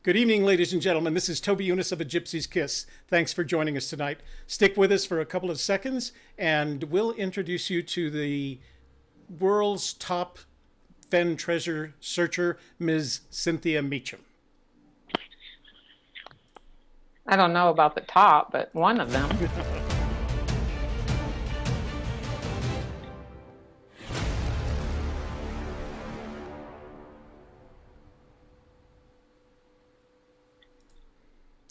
Good evening, ladies and gentlemen. This is Toby Eunice of A Gypsy's Kiss. Thanks for joining us tonight. Stick with us for a couple of seconds, and we'll introduce you to the world's top Fenn treasure searcher, Ms. Cynthia Meacham. I don't know about the top, but one of them.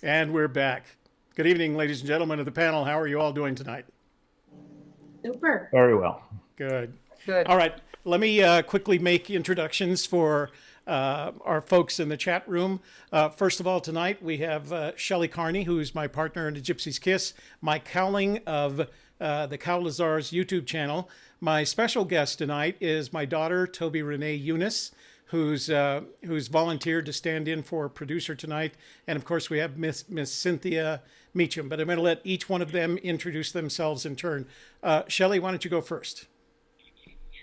And we're back. Good evening, ladies and gentlemen of the panel. How are you all doing tonight? Super. Very well. Good. Good. All right. Let me quickly make introductions for our folks in the chat room. First of all, tonight we have Shelley Carney, who's my partner in the Gypsy's Kiss, Mike Cowling of the Cowlazars YouTube channel. My special guest tonight is my daughter, Toby Renee Eunice, who's volunteered to stand in for producer tonight. And of course, we have Miss Cynthia Meacham. But I'm going to let each one of them introduce themselves in turn. Shelley, why don't you go first?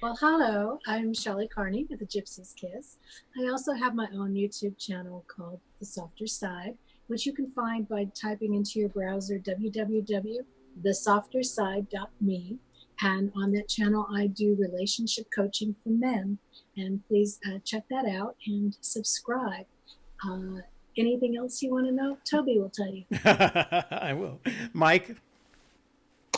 Well, hello, I'm Shelley Carney with The Gypsy's Kiss. I also have my own YouTube channel called The Softer Side, which you can find by typing into your browser www.thesofterside.me. And on that channel, I do relationship coaching for men. And please check that out and subscribe. Anything else you want to know? Toby will tell you. I will. Mike?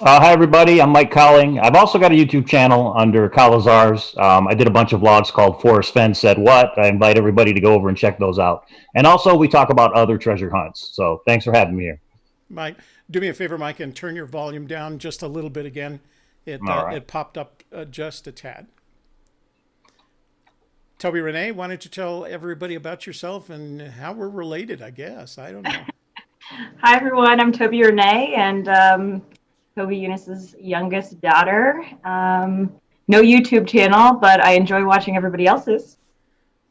Hi, everybody. I'm Mike Cowling. I've also got a YouTube channel under Cowlazars. I did a bunch of vlogs called Forrest Fenn Said What. I invite everybody to go over and check those out. And also, we talk about other treasure hunts. So thanks for having me here. Mike, do me a favor, Mike, and turn your volume down just a little bit again. It popped up just a tad. Toby Renee, why don't you tell everybody about yourself and how we're related, I guess. I don't know. Hi, everyone. I'm Toby Renee, and Toby Eunice's youngest daughter. No YouTube channel, but I enjoy watching everybody else's.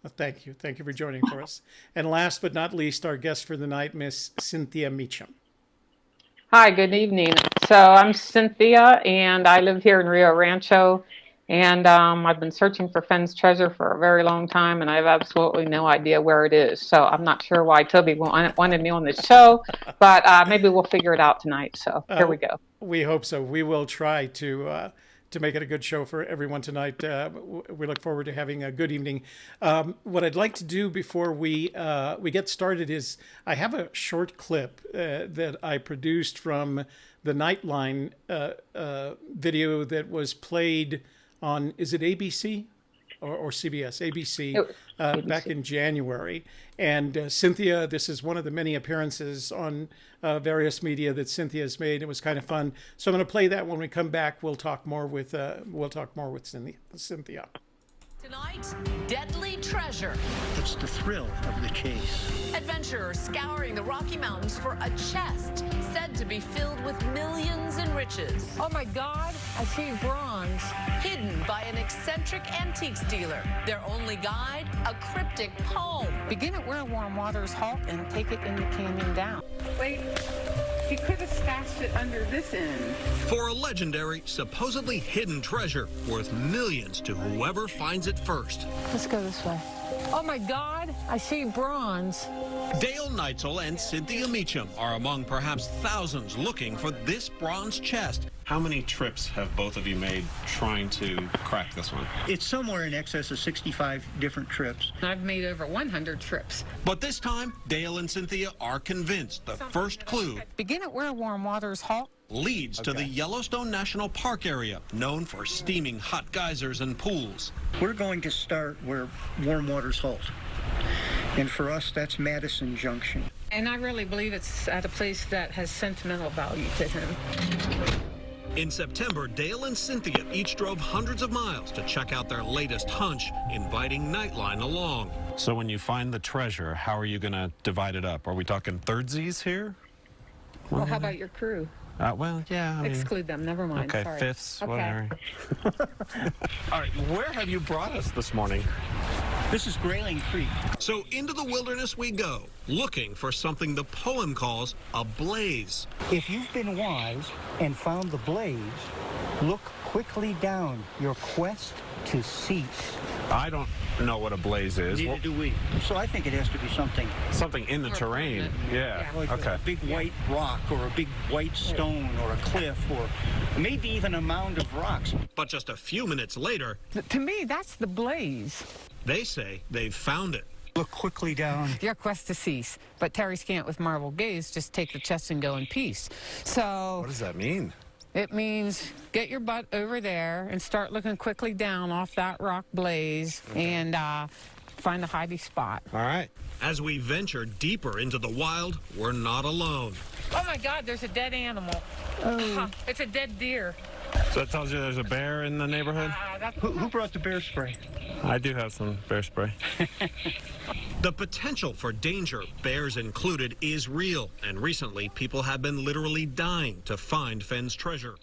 Well, thank you. Thank you for joining for us. And last but not least, our guest for the night, Miss Cynthia Meacham. Hi, good evening. So I'm Cynthia, and I live here in Rio Rancho. And I've been searching for Fenn's treasure for a very long time, and I have absolutely no idea where it is. So I'm not sure why Toby wanted me on this show, but maybe we'll figure it out tonight. So here we go. We hope so. We will try to make it a good show for everyone tonight. We look forward to having a good evening. What I'd like to do before we get started is I have a short clip that I produced from the Nightline video that was played on, is it ABC or CBS? ABC, ABC. Back in January. And Cynthia, this is one of the many appearances on various media that Cynthia has made. It was kind of fun. So I'm going to play that. When we come back, we'll talk more with Cynthia. Tonight, deadly treasure. It's the thrill of the chase. Adventurers scouring the Rocky Mountains for a chest said to be filled with millions in riches. Oh my God, I see bronze. Hidden by an eccentric antiques dealer. Their only guide, a cryptic poem. Begin at where warm waters halt and take it in the canyon down. Wait, he could have stashed it under this end. For a legendary, supposedly hidden treasure worth millions to whoever finds it first. Let's go this way. Oh my God, I see bronze. Dale Neitzel and Cynthia Meacham are among perhaps thousands looking for this bronze chest. How many trips have both of you made trying to crack this one? It's somewhere in excess of 65 different trips. I've made over 100 trips. But this time, Dale and Cynthia are convinced the first clue Begin at where warm waters halt. leads to the Yellowstone National Park area, known for steaming hot geysers and pools. We're going to start where warm waters halt. And for us, that's Madison Junction. And I really believe it's at a place that has sentimental value to him. In September, Dale and Cynthia each drove hundreds of miles to check out their latest hunch, inviting Nightline along. So when you find the treasure, how are you going to divide it up? Are we talking thirdsies here? Well, how about your crew? Well, yeah. I mean, Exclude them, never mind. okay, Sorry. fifths, Okay. whatever. All right, where have you brought us this morning? This is Grayling Creek. So into the wilderness we go, looking for something the poem calls a blaze. If you've been wise and found the blaze, look quickly down your quest to cease. I don't know what a blaze is. Neither do we. So I think it has to be something Something in the terrain. Yeah. like Okay. a big white rock or a big white stone or a cliff or maybe even a mound of rocks. But just a few minutes later, To me, that's the blaze. they say they've found it. Look quickly down. Your quest to cease. But Terry Scant with Marvel Gaze, just take the chest and go in peace. So What does that mean? it means get your butt over there and start looking quickly down off that rock blaze and find a hidey spot. All right. As we venture deeper into the wild, we're not alone. Oh my God, there's a dead animal. Oh. It's a dead deer. So that tells you there's a bear in the neighborhood? Who brought the bear spray? I do have some bear spray. The potential for danger, bears included, is real, and recently people have been literally dying to find Fenn's treasure.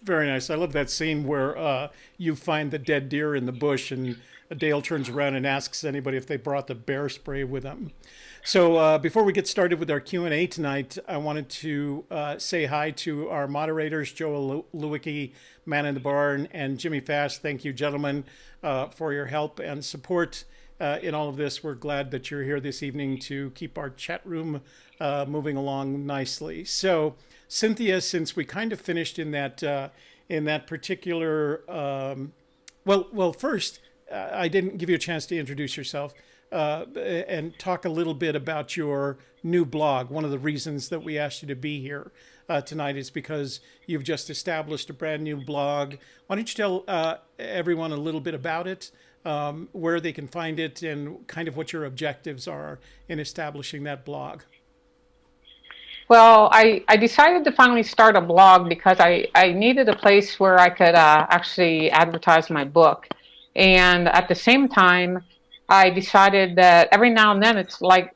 Very nice. I love that scene where you find the dead deer in the bush and Dale turns around and asks anybody if they brought the bear spray with them. So before we get started with our Q&A tonight, I wanted to say hi to our moderators, Joe Lewicki, Man in the Barn, and Jimmy Fast. Thank you, gentlemen, for your help and support in all of this. We're glad that you're here this evening to keep our chat room moving along nicely. So, Cynthia, since we kind of finished in that particular, well, first, I didn't give you a chance to introduce yourself and talk a little bit about your new blog. One of the reasons that we asked you to be here tonight is because you've just established a brand new blog. Why don't you tell everyone a little bit about it, where they can find it, and kind of what your objectives are in establishing that blog? Well, I decided to finally start a blog because I needed a place where I could actually advertise my book. And at the same time, I decided that every now and then it's like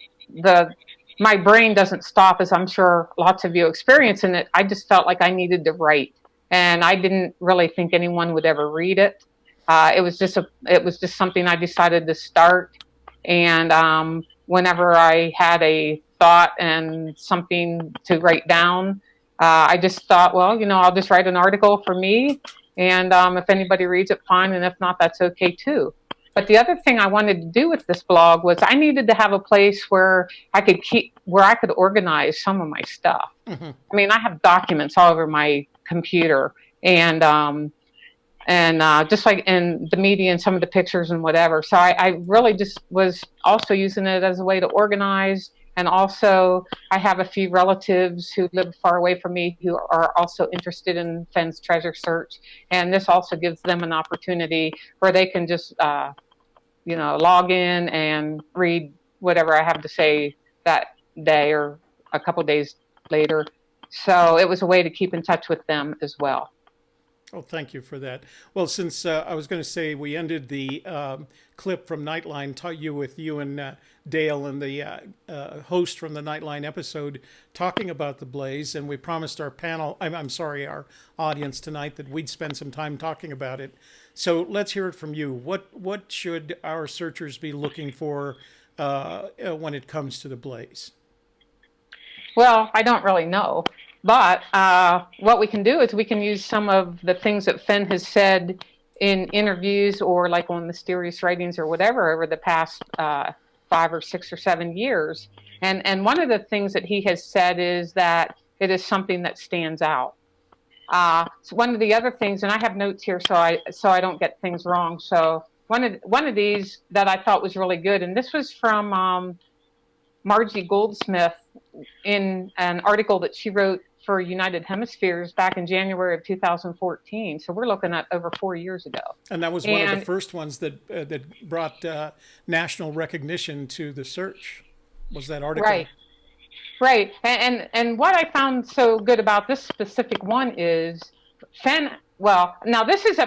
my brain doesn't stop, as I'm sure lots of you experience, and I just felt like I needed to write. And I didn't really think anyone would ever read it. It was just something I decided to start. And whenever I had a thought and something to write down, I just thought, well, I'll just write an article for me. And if anybody reads it, fine. And if not, that's okay too. But the other thing I wanted to do with this blog was I needed to have a place where I could organize some of my stuff. Mm-hmm. I mean, I have documents all over my computer, and just like in the media and some of the pictures and whatever. So I really just was also using it as a way to organize. And also, I have a few relatives who live far away from me who are also interested in Fenn's treasure search. And this also gives them an opportunity where they can just, log in and read whatever I have to say that day or a couple days later. So it was a way to keep in touch with them as well. Oh, thank you for that. Well, since I was going to say we ended the clip from Nightline, you and Dale and the host from the Nightline episode talking about the blaze, and we promised our panel, our audience tonight that we'd spend some time talking about it. So let's hear it from you. What should our searchers be looking for when it comes to the blaze? Well, I don't really know. But what we can do is we can use some of the things that Fenn has said in interviews or like on Mysterious Writings or whatever over the past 5 or 6 or 7 years. And one of the things that he has said is that it is something that stands out. So one of the other things, and I have notes here so I don't get things wrong. So one of these that I thought was really good, and this was from Margie Goldsmith in an article that she wrote for United Hemispheres back in January of 2014. So we're looking at over 4 years ago. And that was one of the first ones that brought national recognition to the search, was that article. Right. And what I found so good about this specific one is Fenn, well, now this is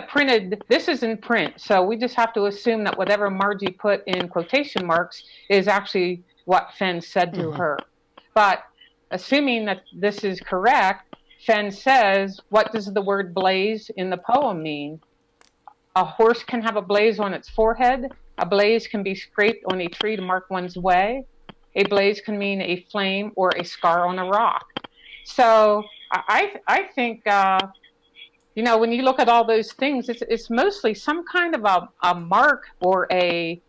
in print. So we just have to assume that whatever Margie put in quotation marks is actually what Fenn said to her. But assuming that this is correct, Fenn says, what does the word blaze in the poem mean? A horse can have a blaze on its forehead. A blaze can be scraped on a tree to mark one's way. A blaze can mean a flame or a scar on a rock. So I think when you look at all those things, it's mostly some kind of a mark or a,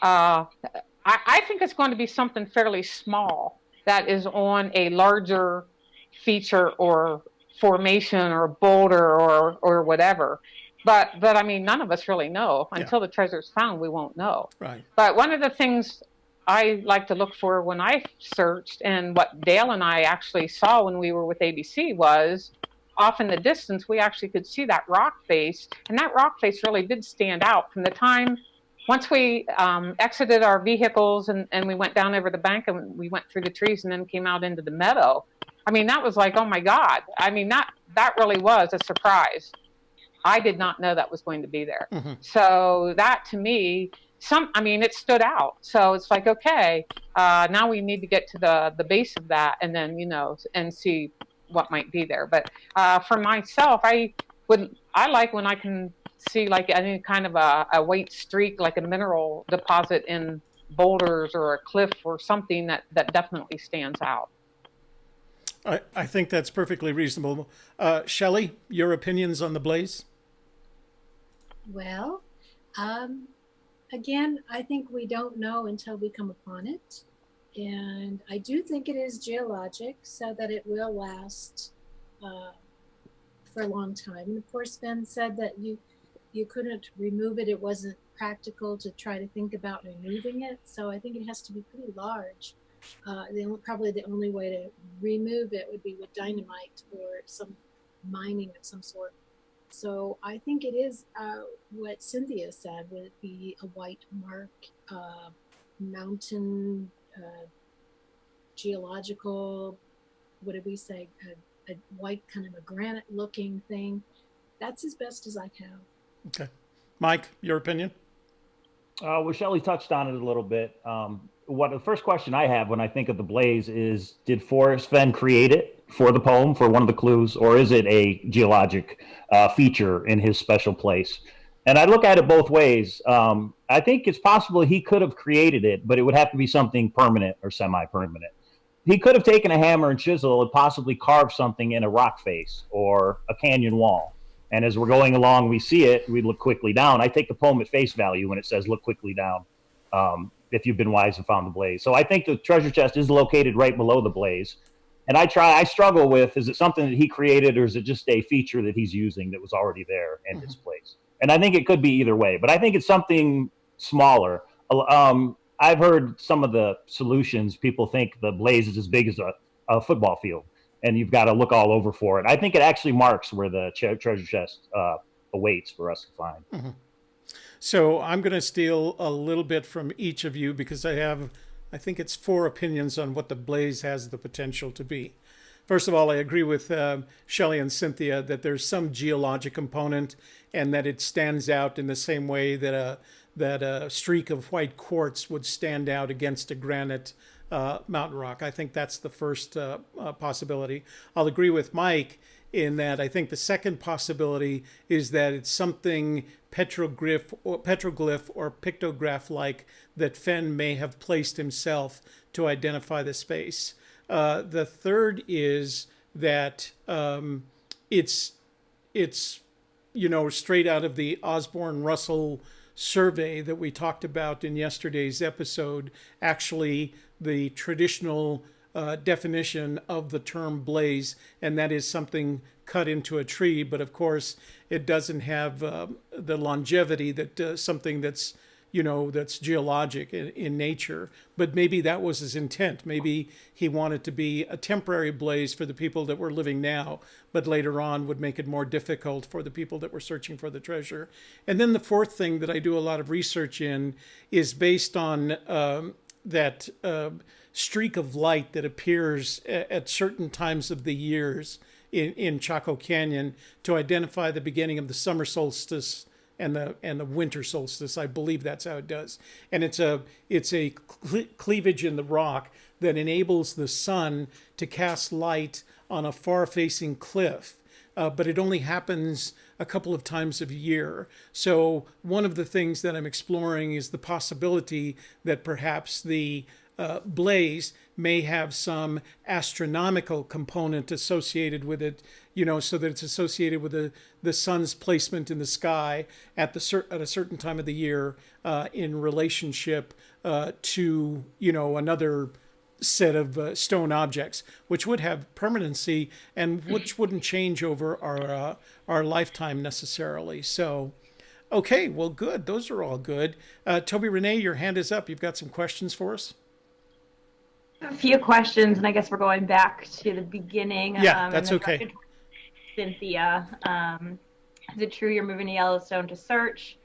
I think it's going to be something fairly small that is on a larger feature or formation or boulder or whatever. But I mean, none of us really know. Until the treasure's found, we won't know. Right. But one of the things I like to look for when I searched, and what Dale and I actually saw when we were with ABC, was off in the distance, we actually could see that rock face. And that rock face really did stand out from the time, once we exited our vehicles and we went down over the bank and we went through the trees and then came out into the meadow. I mean, that was like, oh my God. I mean, that really was a surprise. I did not know that was going to be there. Mm-hmm. So that, to me, it stood out. So it's like, okay, now we need to get to the base of that and then, and see what might be there. But for myself, I like when I can see like any kind of a white streak, like a mineral deposit in boulders or a cliff or something that definitely stands out. I think that's perfectly reasonable. Shelley, your opinions on the blaze? Well, again, I think we don't know until we come upon it. And I do think it is geologic, so that it will last for a long time. And of course, Ben said that you couldn't remove it. It wasn't practical to try to think about removing it. So I think it has to be pretty large. Probably the only way to remove it would be with dynamite or some mining of some sort. So I think it is what Cynthia said, would it be a white mark, mountain, geological, what did we say, a white kind of a granite looking thing. That's as best as I have. Okay. Mike, your opinion? Well, Shelley touched on it a little bit. The first question I have when I think of the blaze is, did Forrest Fenn create it for the poem, for one of the clues, or is it a geologic feature in his special place? And I look at it both ways. I think it's possible he could have created it, but it would have to be something permanent or semi-permanent. He could have taken a hammer and chisel and possibly carved something in a rock face or a canyon wall. And as we're going along, we see it, we look quickly down. I take the poem at face value when it says, look quickly down, if you've been wise and found the blaze. So I think the treasure chest is located right below the blaze. And I struggle with, is it something that he created, or is it just a feature that he's using that was already there in his place? And I think it could be either way, but I think it's something smaller. I've heard some of the solutions, people think the blaze is as big as a football field, and you've got to look all over for it. I think it actually marks where the treasure chest awaits for us to find. Mm-hmm. So I'm going to steal a little bit from each of you, because I think it's 4 opinions on what the blaze has the potential to be. First of all, I agree with Shelley and Cynthia that there's some geologic component, and that it stands out in the same way that a streak of white quartz would stand out against a granite mountain rock. I think that's the first possibility. I'll agree with Mike in that I think the second possibility is that it's something petroglyph or pictograph-like that Fenn may have placed himself to identify the space. The third is that it's straight out of the Osborne-Russell survey that we talked about in yesterday's episode. Actually, the traditional definition of the term blaze, and that is something cut into a tree, but of course it doesn't have the longevity that something that's that's geologic in nature. But maybe that was his intent. Maybe he wanted to be a temporary blaze for the people that were living now, but later on would make it more difficult for the people that were searching for the treasure. And then the fourth thing that I do a lot of research in is based on that streak of light that appears at certain times of the years in Chaco Canyon to identify the beginning of the summer solstice and the winter solstice. I believe that's how it does. And it's a cleavage in the rock that enables the sun to cast light on a far-facing cliff. But it only happens a couple of times a year. So one of the things that I'm exploring is the possibility that perhaps the blaze may have some astronomical component associated with it, so that it's associated with the sun's placement in the sky at a certain time of the year in relationship to, another set of stone objects, which would have permanency and which wouldn't change over our lifetime necessarily. So, okay, well, good. Those are all good. Toby Renee, your hand is up. You've got some questions for us? A few questions, and I guess we're going back to the beginning. Yeah, that's okay. Cynthia, is it true you're moving to Yellowstone to search?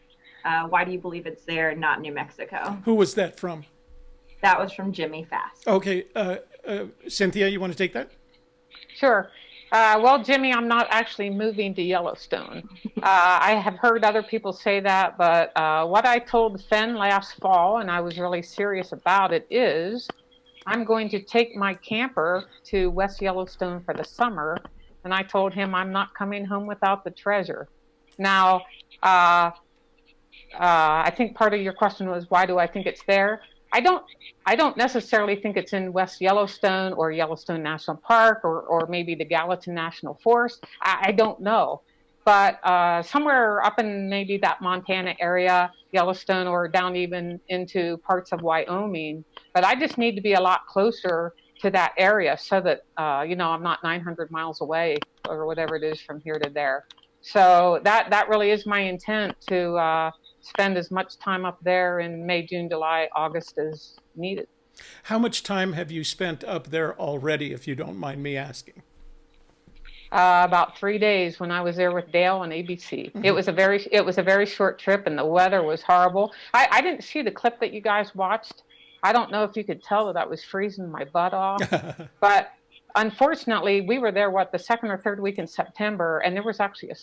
Why do you believe it's there, not New Mexico? Who was that from? That was from Jimmy Fast. Okay, Cynthia, you want to take that? Sure. Well, Jimmy, I'm not actually moving to Yellowstone. I have heard other people say that, but what I told Fenn last fall, and I was really serious about it, is I'm going to take my camper to West Yellowstone for the summer, and I told him I'm not coming home without the treasure. Now, I think part of your question was, why do I think it's there? I don't necessarily think it's in West Yellowstone or Yellowstone National Park or maybe the Gallatin National Forest. I don't know. But somewhere up in maybe that Montana area, Yellowstone, or down even into parts of Wyoming. But I just need to be a lot closer to that area so that, I'm not 900 miles away or whatever it is from here to there. So that really is my intent, to spend as much time up there in May, June, July, August as needed. How much time have you spent up there already, if you don't mind me asking? About 3 days when I was there with Dale on ABC. Mm-hmm. It was a very short trip, and the weather was horrible. I didn't see the clip that you guys watched. I don't know if you could tell that I was freezing my butt off, but unfortunately, we were there, the second or third week in September, and there was actually a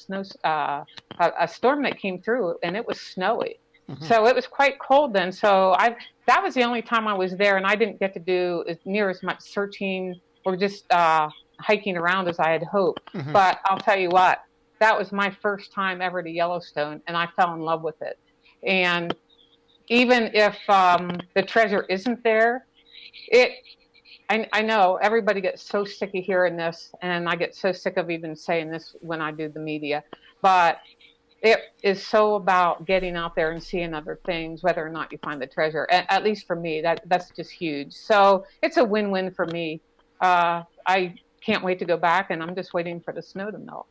storm that came through, and it was snowy. Mm-hmm. So it was quite cold then. So that was the only time I was there, and I didn't get to do near as much searching or just hiking around as I had hoped. Mm-hmm. But I'll tell you what, that was my first time ever to Yellowstone, and I fell in love with it. And even if the treasure isn't there, I know everybody gets so sick of hearing this, and I get so sick of even saying this when I do the media, but it is so about getting out there and seeing other things, whether or not you find the treasure. At least for me, that's just huge. So it's a win-win for me. I can't wait to go back, and I'm just waiting for the snow to melt.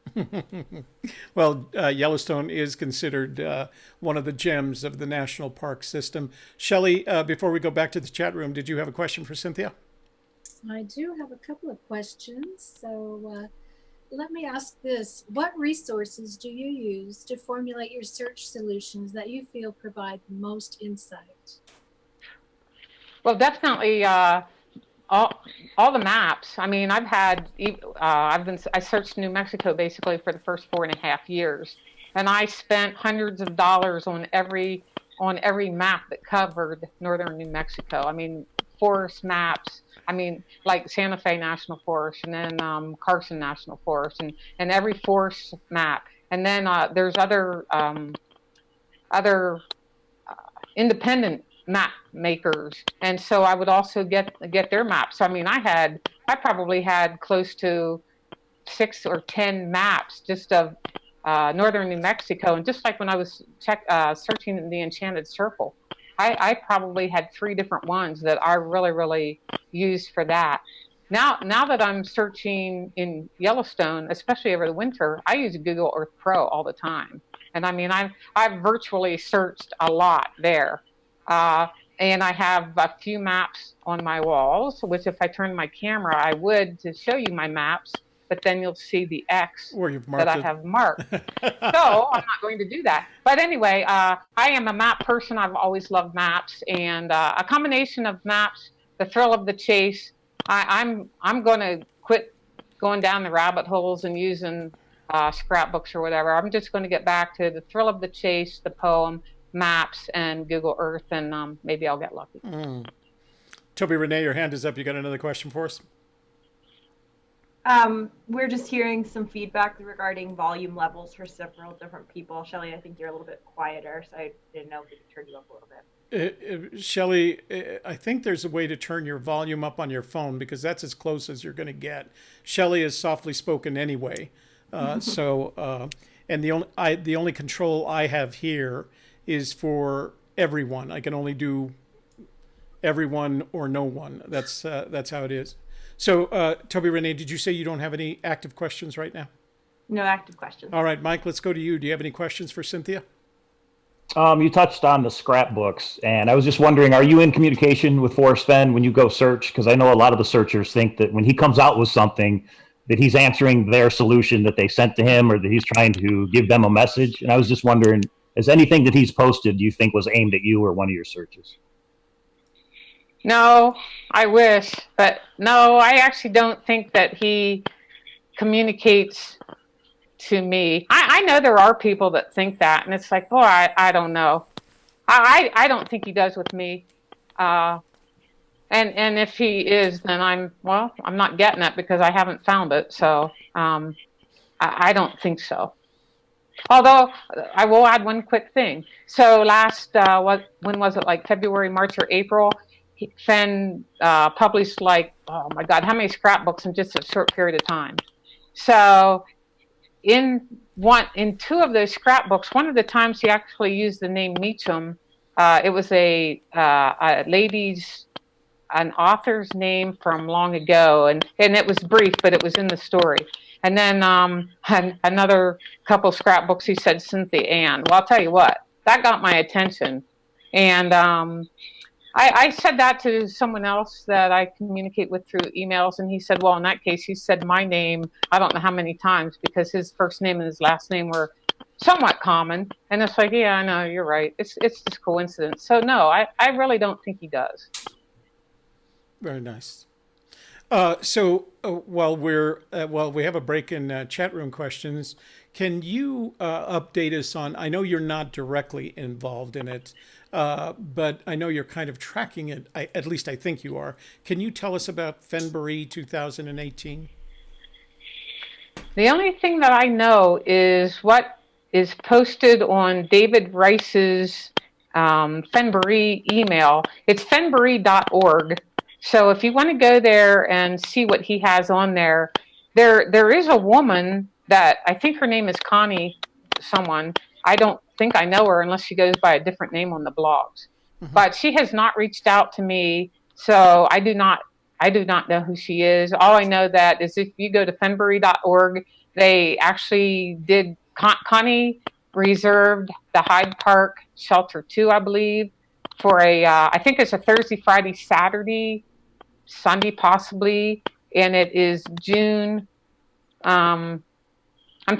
Well, Yellowstone is considered one of the gems of the national park system. Shelley, before we go back to the chat room, did you have a question for Cynthia? I do have a couple of questions. So let me ask this. What resources do you use to formulate your search solutions that you feel provide the most insight? Well, definitely all the maps. I mean, I searched New Mexico basically for the first 4.5 years, and I spent hundreds of dollars on every map that covered northern New Mexico. I mean, forest maps. I mean, like Santa Fe National Forest, and then Carson National Forest, and every forest map. And then there's other independent map makers, and so I would also get their maps. So, I mean, I probably had close to 6 or 10 maps just of northern New Mexico, and just like when I was searching in the Enchanted Circle, I probably had 3 different ones that I really used for that. Now that I'm searching in Yellowstone, especially over the winter, I use Google Earth Pro all the time, and I mean, I've virtually searched a lot there. And I have a few maps on my walls, which if I turn my camera, I would to show you my maps, but then you'll see the X that I have marked. So I'm not going to do that. But anyway, I am a map person. I've always loved maps, and a combination of maps, the thrill of the chase. I'm going to quit going down the rabbit holes and using scrapbooks or whatever. I'm just going to get back to the thrill of the chase, the poem, maps, and Google Earth, and maybe I'll get lucky. Toby Renee, your hand is up. You got another question for us? We're just hearing some feedback regarding volume levels for several different people. Shelley, I think you're a little bit quieter, so I didn't know if we could turn you up a little bit. Shelley, I think there's a way to turn your volume up on your phone because that's as close as you're going to get. Shelley is softly spoken anyway, and the only control I have here is for everyone. I can only do everyone or no one. That's how it is. So, Toby Renee, did you say you don't have any active questions right now? No active questions. All right, Mike, let's go to you. Do you have any questions for Cynthia? You touched on the scrapbooks, and I was just wondering, are you in communication with Forrest Fenn when you go search? Because I know a lot of the searchers think that when he comes out with something, that he's answering their solution that they sent to him, or that he's trying to give them a message. And I was just wondering, is anything that he's posted, do you think was aimed at you or one of your searches? No, I wish, but no, I actually don't think that he communicates to me. I know there are people that think that, and it's like, boy, I don't know. I don't think he does with me. And if he is, then I'm not getting it because I haven't found it. So I don't think so. Although I will add one quick thing. So when was it, like February, March, or April? Fenn published like, oh my God, how many scrapbooks in just a short period of time. So in two of those scrapbooks, one of the times he actually used the name Meacham. It was an author's name from long ago, and it was brief, but it was in the story. And then another couple scrapbooks, he said Cynthia Ann. Well, I'll tell you what, that got my attention. And I said that to someone else that I communicate with through emails, and he said, well, in that case, he said my name, I don't know how many times, because his first name and his last name were somewhat common. And it's like, yeah, I know, you're right. It's just coincidence. So no, I really don't think he does. Very nice. While we have a break in chat room questions, can you update us on, I know you're not directly involved in it, but I know you're kind of tracking it. At least I think you are. Can you tell us about Fennbury 2018? The only thing that I know is what is posted on David Rice's Fennbury email. It's fennbury.org. So if you want to go there and see what he has on there, there is a woman that I think her name is Connie someone. I don't think I know her unless she goes by a different name on the blogs. Mm-hmm. But she has not reached out to me, so I do not know who she is. All I know that is if you go to fennbury.org, they actually did, Connie reserved the Hyde Park Shelter 2, I believe, for I think it's a Thursday, Friday, Saturday, Sunday possibly, and it is June. I'm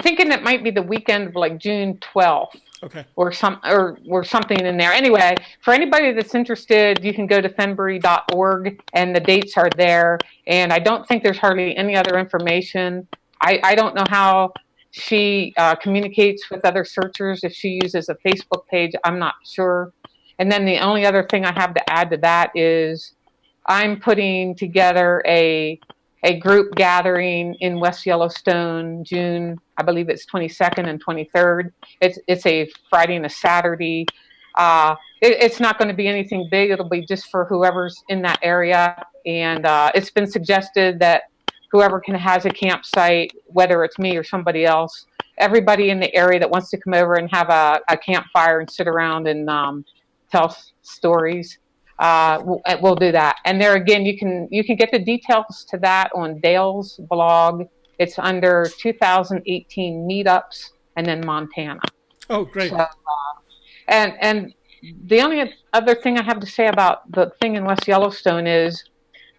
thinking it might be the weekend of like June 12th. Okay. Or something in there. Anyway, for anybody that's interested, you can go to fennbury.org, and the dates are there. And I don't think there's hardly any other information. I don't know how she communicates with other searchers. If she uses a Facebook page, I'm not sure. And then the only other thing I have to add to that is I'm putting together a group gathering in West Yellowstone, June, I believe it's 22nd and 23rd. It's a Friday and a Saturday. It's not going to be anything big. It'll be just for whoever's in that area. And it's been suggested that whoever has a campsite, whether it's me or somebody else, everybody in the area that wants to come over and have a campfire and sit around and tell stories, we'll do that. And there again, you can get the details to that on Dale's blog. It's under 2018 meetups and then Montana. Oh, great. So, and the only other thing I have to say about the thing in West Yellowstone is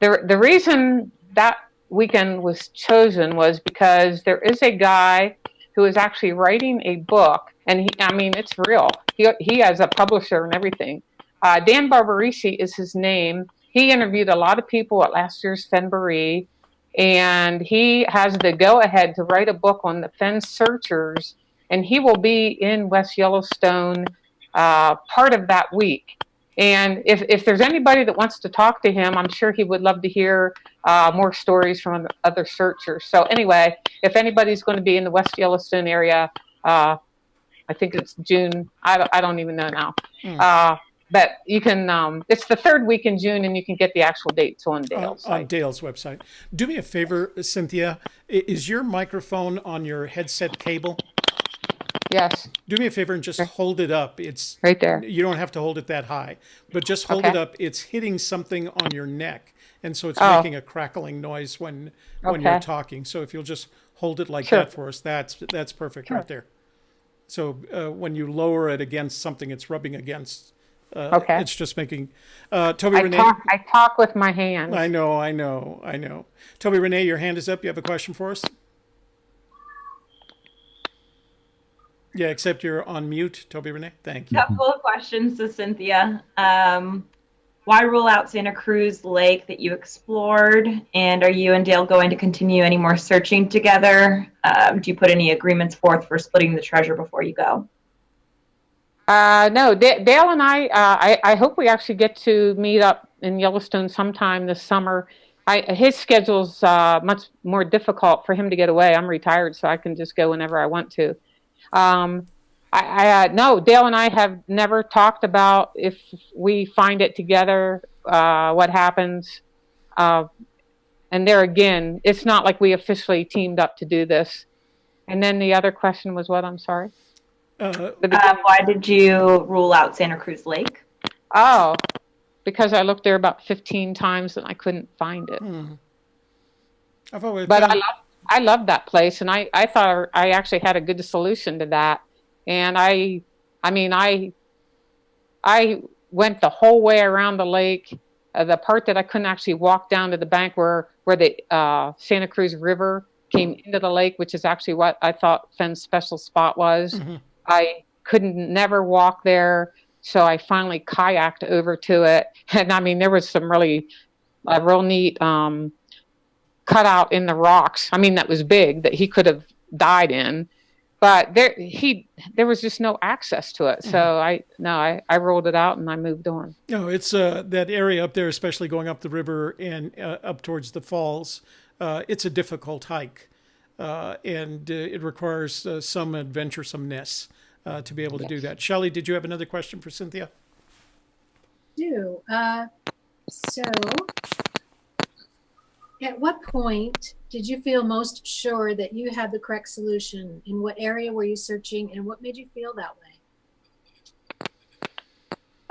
the reason that weekend was chosen was because there is a guy who is actually writing a book, and it's real. He has a publisher and everything. Dan Barbarisi is his name. He interviewed a lot of people at last year's Fennbury, and he has the go-ahead to write a book on the Fenn searchers, and he will be in West Yellowstone part of that week. And if there's anybody that wants to talk to him, I'm sure he would love to hear more stories from other searchers. So anyway, if anybody's going to be in the West Yellowstone area, I think it's June. I don't even know now. but you can, it's the third week in June, and you can get the actual dates on Dale's On site. Dale's website. Do me a favor, Cynthia. Is your microphone on your headset cable? Yes. Do me a favor and just hold it up. It's right there. You don't have to hold it that high, but just hold Okay. it up. It's hitting something on your neck, and so it's making a crackling noise when you're talking. So if you'll just hold it like that for us, that's perfect right there. So when you lower it against something it's rubbing against, it's just making. Toby Renee. I talk with my hands. I know. Toby Renee, your hand is up. You have a question for us? Yeah, except you're on mute, Toby Renee. Thank you. Couple of questions to Cynthia. Why rule out Santa Cruz Lake that you explored? And are you and Dale going to continue any more searching together? Do you put any agreements forth for splitting the treasure before you go? No, Dale and I hope we actually get to meet up in Yellowstone sometime this summer. His schedule's much more difficult for him to get away. I'm retired, so I can just go whenever I want to. No, Dale and I have never talked about if we find it together, what happens. And there again, it's not like we officially teamed up to do this. And then the other question was what? I'm sorry. Why did you rule out Santa Cruz Lake? Oh, because I looked there about 15 times and I couldn't find it. I love that place, and I thought I actually had a good solution to that. And I went the whole way around the lake. The part that I couldn't actually walk down to the bank where the Santa Cruz River came into the lake, which is actually what I thought Fenn's special spot was. Mm-hmm. I couldn't never walk there, so I finally kayaked over to it. And there was some really real neat cutout in the rocks. That was big that he could have died in, but there was just no access to it. So I ruled it out and I moved on. No, it's that area up there, especially going up the river and up towards the falls. It's a difficult hike, and it requires some adventuresomeness to be able to do that. Shelley, did you have another question for Cynthia? So, at what point did you feel most sure that you had the correct solution? In what area were you searching, and what made you feel that way?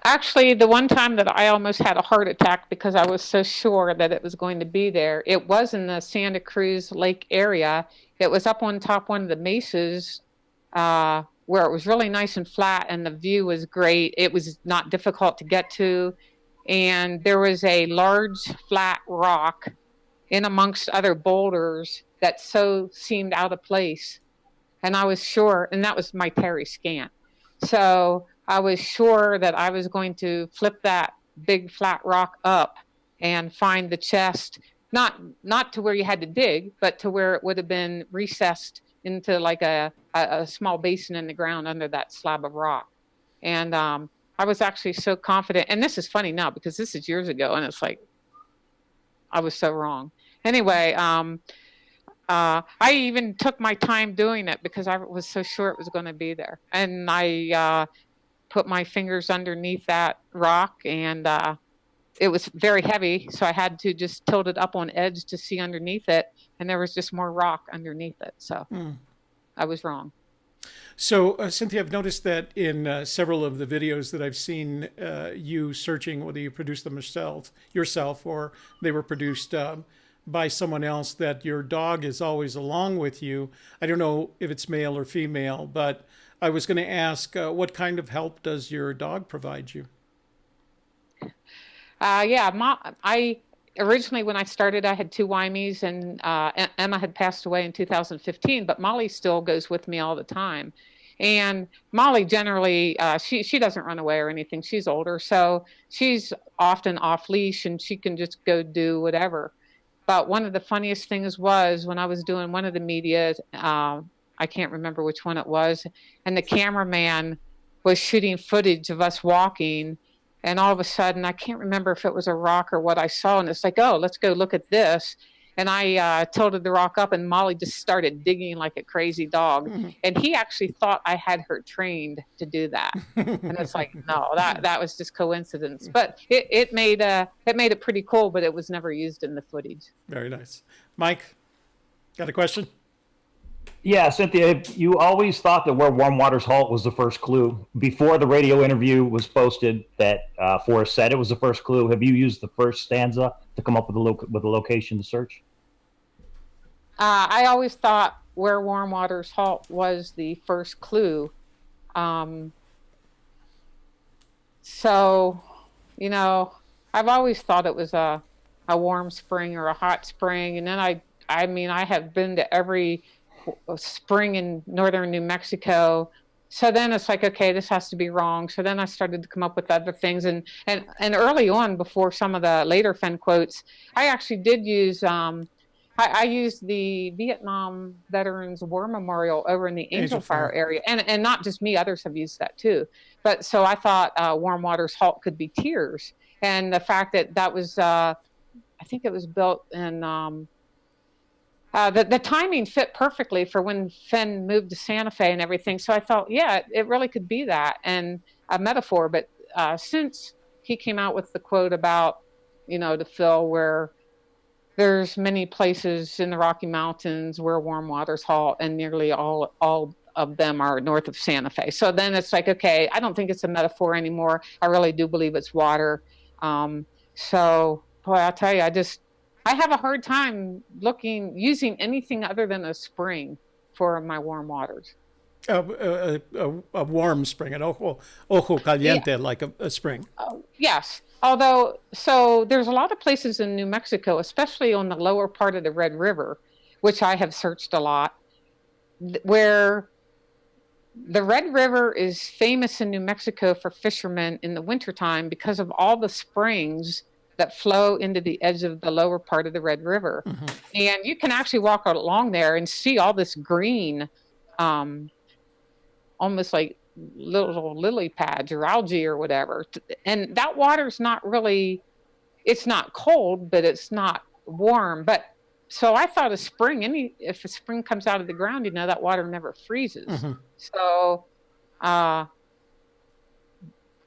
Actually, the one time that I almost had a heart attack because I was so sure that it was going to be there, it was in the Santa Cruz Lake area. It was up on top one of the mesas where it was really nice and flat and the view was great. It was not difficult to get to. And there was a large flat rock in amongst other boulders that so seemed out of place. And I was sure, and that was my Terry scan. So I was sure that I was going to flip that big flat rock up and find the chest, not to where you had to dig, but to where it would have been recessed into like a small basin in the ground under that slab of rock. And I was actually so confident. And this is funny now because this is years ago, and it's like, I was so wrong. Anyway, I even took my time doing it because I was so sure it was going to be there. And I put my fingers underneath that rock, and it was very heavy, so I had to just tilt it up on edge to see underneath it, and there was just more rock underneath it. So I was wrong. So, Cynthia, I've noticed that in several of the videos that I've seen you searching, whether you produced them yourself or they were produced by someone else, that your dog is always along with you. I don't know if it's male or female, but I was going to ask, what kind of help does your dog provide you? I originally, when I started, I had 2 Wymies, and Emma had passed away in 2015, but Molly still goes with me all the time. And Molly generally, she doesn't run away or anything. She's older, so she's often off leash and she can just go do whatever. But one of the funniest things was when I was doing one of the media, I can't remember which one it was, and the cameraman was shooting footage of us walking. And all of a sudden, I can't remember if it was a rock or what I saw. And it's like, oh, let's go look at this. And I tilted the rock up, and Molly just started digging like a crazy dog. And he actually thought I had her trained to do that. And it's like, no, that was just coincidence. But it made it pretty cool, but it was never used in the footage. Very nice. Mike, got a question? Yeah, Cynthia, you always thought that where warm waters halt was the first clue. Before the radio interview was posted that Forrest said it was the first clue, have you used the first stanza to come up with the location to search? I always thought where warm waters halt was the first clue. So, you know, I've always thought it was a warm spring or a hot spring. And then I mean, I have been to every spring in northern New Mexico. So then it's like, okay, this has to be wrong. So then I started to come up with other things. And early on, before some of the later Fenn quotes, I actually did use, I used the Vietnam Veterans War Memorial over in the Angel Fire area. And not just me, others have used that too. But so I thought warm waters halt could be tears. And the fact that was, I think it was built in, the timing fit perfectly for when Fenn moved to Santa Fe and everything. So I thought, yeah, it really could be that and a metaphor. But since he came out with the quote about, you know, to Phil, where there's many places in the Rocky Mountains where warm waters halt, and nearly all of them are north of Santa Fe. So then it's like, okay, I don't think it's a metaphor anymore. I really do believe it's water. So, boy, I'll tell you, I have a hard time using anything other than a spring for my warm waters. A warm spring, an ojo caliente, like a spring. Yes. Although, so there's a lot of places in New Mexico, especially on the lower part of the Red River, which I have searched a lot, where the Red River is famous in New Mexico for fishermen in the wintertime because of all the springs that flow into the edge of the lower part of the Red River. Mm-hmm. And you can actually walk along there and see all this green, almost like little lily pads or algae or whatever. And that water's not really, it's not cold, but it's not warm. But so I thought if a spring comes out of the ground, you know, that water never freezes. Mm-hmm. So I'm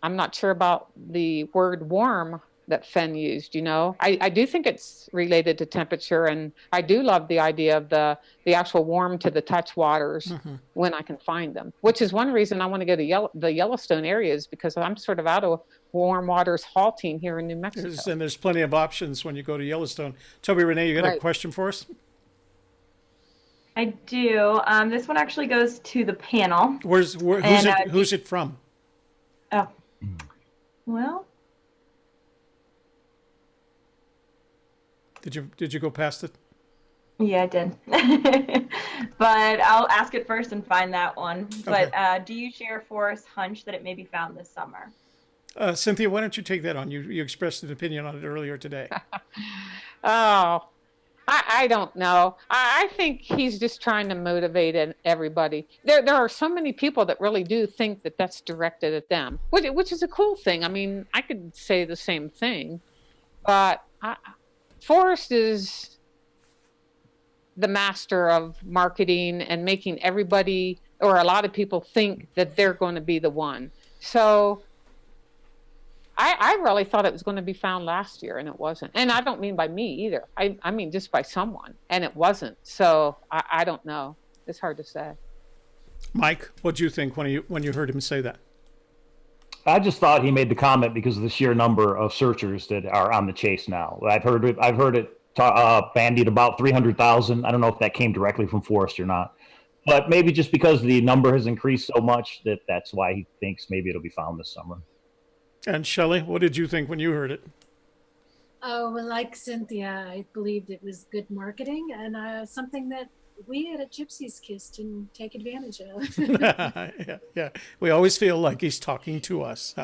not sure about the word warm that Fenn used, you know. I do think it's related to temperature, and I do love the idea of the actual warm to the touch waters mm-hmm. when I can find them, which is one reason I want to go to the Yellowstone areas, because I'm sort of out of warm waters halting here in New Mexico. And there's plenty of options when you go to Yellowstone. Toby, Renee, you got a question for us? I do. This one actually goes to the panel. Who's it from? Oh, well. Did you go past it? Yeah, I did. But I'll ask it first and find that one. Okay. But do you share Forrest's hunch that it may be found this summer? Cynthia, why don't you take that on? You expressed an opinion on it earlier today. Oh, I don't know. I think he's just trying to motivate everybody. There are so many people that really do think that that's directed at them, which is a cool thing. I mean, I could say the same thing, but Forrest is the master of marketing and making everybody, or a lot of people, think that they're going to be the one. So I really thought it was going to be found last year, and it wasn't. And I don't mean by me either. I mean just by someone, and it wasn't. So I don't know. It's hard to say. Mike, what do you think when you heard him say that? I just thought he made the comment because of the sheer number of searchers that are on the chase now. I've heard it bandied about 300,000. I don't know if that came directly from Forrest or not, but maybe just because the number has increased so much that's why he thinks maybe it'll be found this summer. And Shelley, what did you think when you heard it? Oh, well, like Cynthia, I believed it was good marketing and something that we at Gypsy's Kiss can take advantage of. Yeah. We always feel like he's talking to us.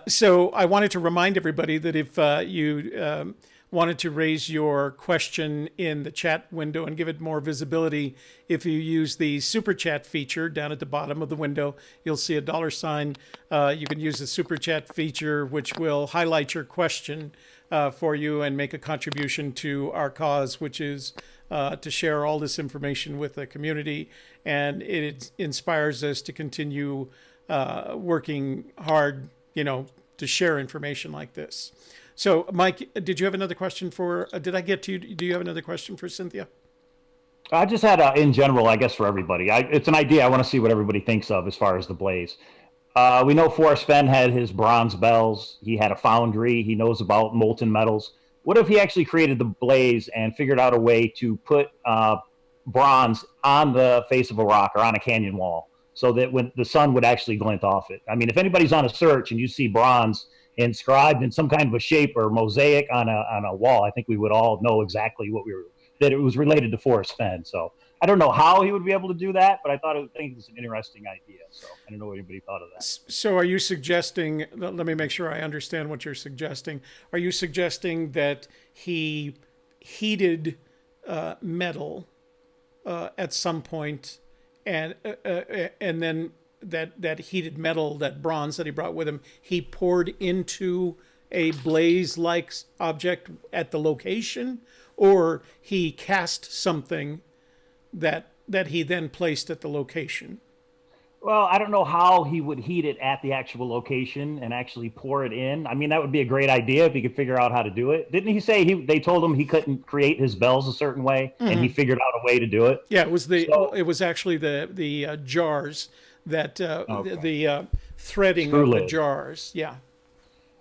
So I wanted to remind everybody that if you wanted to raise your question in the chat window and give it more visibility, if you use the super chat feature down at the bottom of the window, you'll see a $sign. You can use the super chat feature, which will highlight your question for you and make a contribution to our cause, which is to share all this information with the community. And it inspires us to continue working hard, to share information like this. So, Mike, did you have another question for, did I get to you? Do you have another question for Cynthia? I just had, in general, I guess for everybody, it's an idea I want to see what everybody thinks of as far as the blaze. We know Forrest Fenn had his bronze bells. He had a foundry. He knows about molten metals. What if he actually created the blaze and figured out a way to put bronze on the face of a rock or on a canyon wall so that when the sun would actually glint off it? I mean, if anybody's on a search and you see bronze inscribed in some kind of a shape or mosaic on a wall, I think we would all know exactly that it was related to Forrest Fenn. So I don't know how he would be able to do that, but I think it's an interesting idea. So I don't know what anybody thought of that. So are you suggesting, let me make sure I understand what you're suggesting. Are you suggesting that he heated metal at some point and then that heated metal, that bronze that he brought with him, he poured into a blaze-like object at the location, or he cast something that he then placed at the location? Well, I don't know how he would heat it at the actual location and actually pour it in. I mean, that would be a great idea if he could figure out how to do it. Didn't he say they told him he couldn't create his bells a certain way, and he figured out a way to do it? Yeah, it was actually the jars that the threading of the jars. Yeah.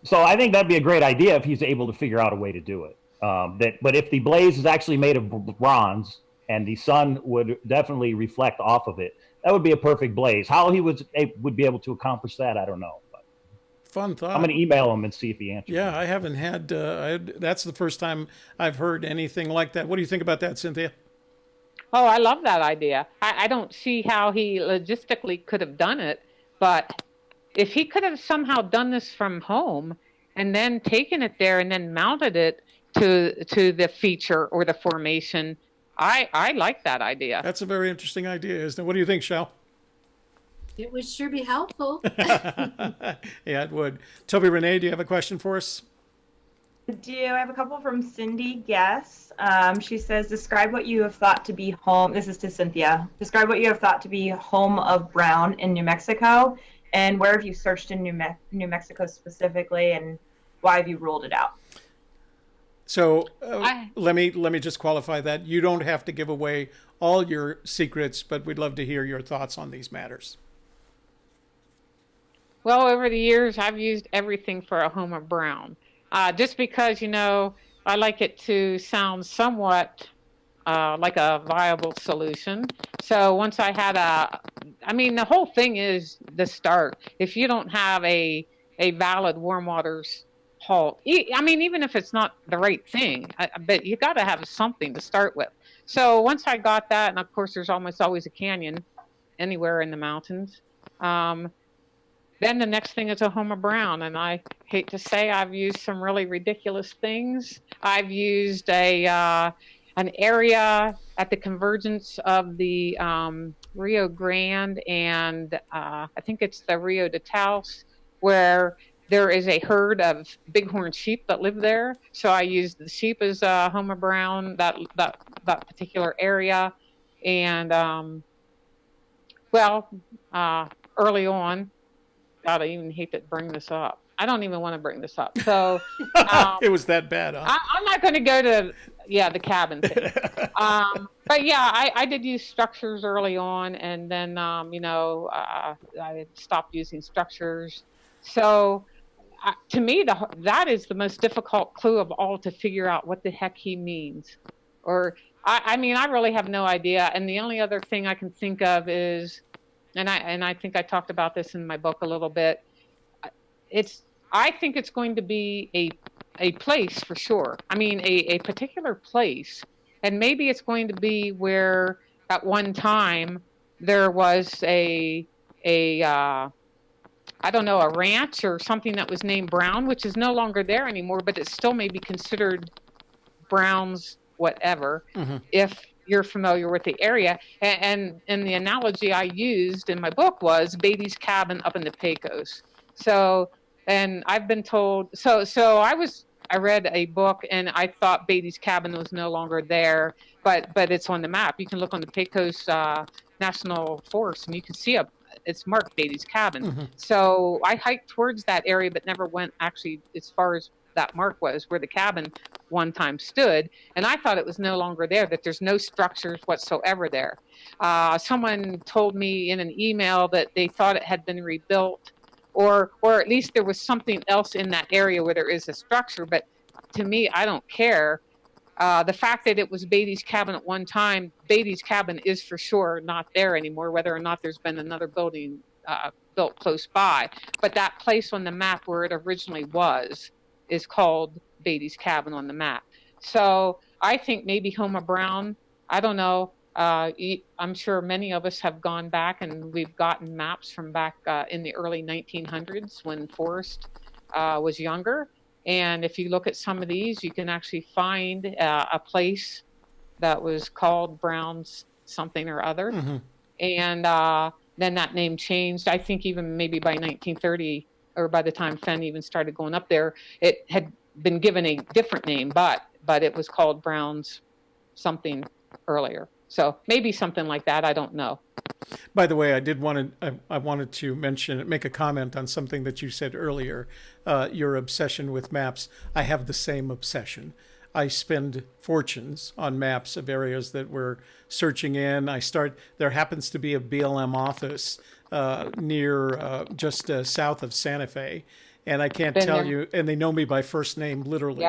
So I think that'd be a great idea if he's able to figure out a way to do it. But if the blaze is actually made of bronze and the sun would definitely reflect off of it, that would be a perfect blaze. How he would be able to accomplish that, I don't know. But fun thought. I'm going to email him and see if he answers. Yeah, me. I haven't had. That's the first time I've heard anything like that. What do you think about that, Cynthia? Oh, I love that idea. I don't see how he logistically could have done it, but if he could have somehow done this from home and then taken it there and then mounted it to the feature or the formation, I like that idea. That's a very interesting idea, isn't it? What do you think, Shel? It would sure be helpful. Yeah, it would. Toby Renee, do you have a question for us? I do. I have a couple from Cindy Guess. She says, describe what you have thought to be home. This is to Cynthia. Describe what you have thought to be home of brown in New Mexico, and where have you searched in New Mexico specifically, and why have you ruled it out? So let me just qualify that. You don't have to give away all your secrets, but we'd love to hear your thoughts on these matters. Well, over the years, I've used everything for a home of brown. Just because, I like it to sound somewhat like a viable solution. So once I had the whole thing is the start. If you don't have a valid warm waters halt, even if it's not the right thing, but you got to have something to start with. So once I got that, and of course there's almost always a canyon anywhere in the mountains, then the next thing is a home of brown. And I hate to say I've used some really ridiculous things. I've used an area at the convergence of the Rio Grande and I think it's the Rio de Taos, where there is a herd of bighorn sheep that live there. So I used the sheep as a home of brown, that particular area. And early on, God, I even hate to bring this up. I don't even want to bring this up. So it was that bad, huh? I'm not going to go to the cabin thing. But yeah, I did use structures early on, and then I stopped using structures. So to me, that is the most difficult clue of all, to figure out what the heck he means. Or I really have no idea. And the only other thing I can think of is, and I think I talked about this in my book a little bit. I think it's going to be a place for sure. A particular place, and maybe it's going to be where at one time there was a ranch or something that was named Brown, which is no longer there anymore, but it still may be considered Browns, whatever, if you're familiar with the area. And the analogy I used in my book was Beatty's cabin up in the Pecos. So, and I've been told, I read a book and I thought Beatty's cabin was no longer there, but it's on the map. You can look on the Pecos National Forest and you can see it's marked Beatty's cabin. So I hiked towards that area, but never went actually as far as that mark was where the cabin one time stood. And I thought it was no longer there, that there's no structures whatsoever there. Someone told me in an email that they thought it had been rebuilt, or at least there was something else in that area where there is a structure. But to me, I don't care. The fact that it was Beatty's cabin at one time, Beatty's cabin is for sure not there anymore, whether or not there's been another building built close by. But that place on the map where it originally was is called Beatty's cabin on the map. So I think maybe Homer Brown, I don't know. I'm sure many of us have gone back and we've gotten maps from back in the early 1900s when Forrest was younger. And if you look at some of these, you can actually find a place that was called Brown's something or other. And then that name changed. I think even maybe by 1930, or by the time Fenn even started going up there, it had been given a different name, but it was called Brown's something earlier. So maybe something like that. I don't know. By the way, I wanted to make a comment on something that you said earlier, your obsession with maps. I have the same obsession. I spend fortunes on maps of areas that we're searching in. There happens to be a BLM office near just south of Santa Fe. And I can't tell you, and they know me by first name, literally,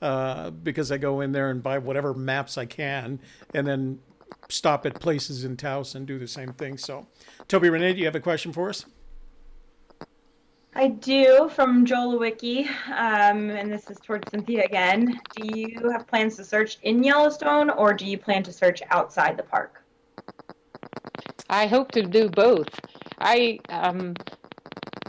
because I go in there and buy whatever maps I can and then stop at places in Taos and do the same thing. So, Toby Renee, do you have a question for us? I do, from Geologic, and this is towards Cynthia again. Do you have plans to search in Yellowstone, or do you plan to search outside the park? I hope to do both.